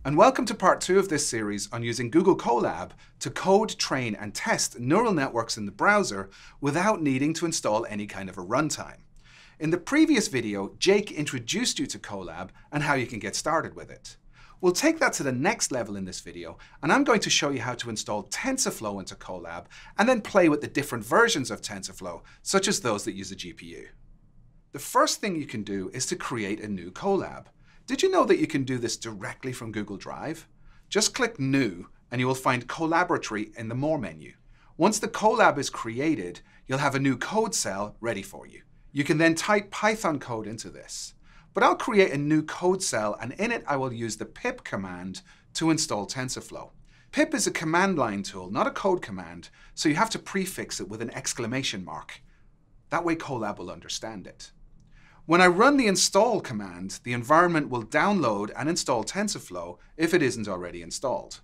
And welcome to part 2 of this series on using Google Colab to code, train, and test neural networks in the browser without needing to install any kind of a runtime. In the previous video, Jake introduced you to Colab and how you can get started with it. We'll take that to the next level in this video, and I'm going to show you how to install TensorFlow into Colab and then play with the different versions of TensorFlow, such as those that use a GPU. The first thing you can do is to create a new Colab. Did you know that you can do this directly from Google Drive? Just click New and you will find Colaboratory in the More menu. Once the Colab is created, you'll have a new code cell ready for you. You can then type Python code into this. But I'll create a new code cell, and in it I will use the pip command to install TensorFlow. Pip is a command line tool, not a code command, so you have to prefix it with an exclamation mark. That way Colab will understand it. When I run the install command, the environment will download and install TensorFlow if it isn't already installed.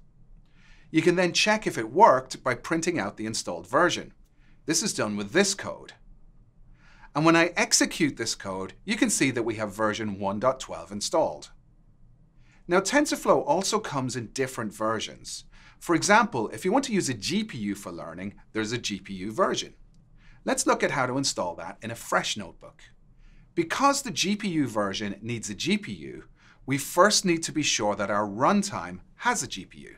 You can then check if it worked by printing out the installed version. This is done with this code. And when I execute this code, you can see that we have version 1.12 installed. Now, TensorFlow also comes in different versions. For example, if you want to use a GPU for learning, there's a GPU version. Let's look at how to install that in a fresh notebook. Because the GPU version needs a GPU, we first need to be sure that our runtime has a GPU.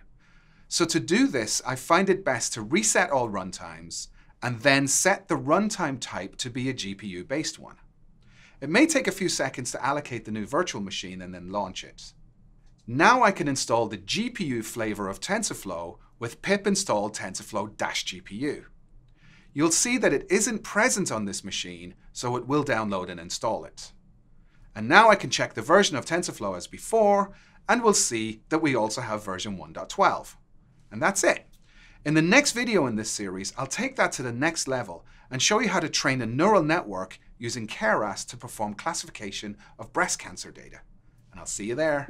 So to do this, I find it best to reset all runtimes and then set the runtime type to be a GPU-based one. It may take a few seconds to allocate the new virtual machine and then launch it. Now I can install the GPU flavor of TensorFlow with pip install TensorFlow-GPU. You'll see that it isn't present on this machine, so it will download and install it. And now I can check the version of TensorFlow as before, and we'll see that we also have version 1.12. And that's it. In the next video in this series, I'll take that to the next level and show you how to train a neural network using Keras to perform classification of breast cancer data. And I'll see you there.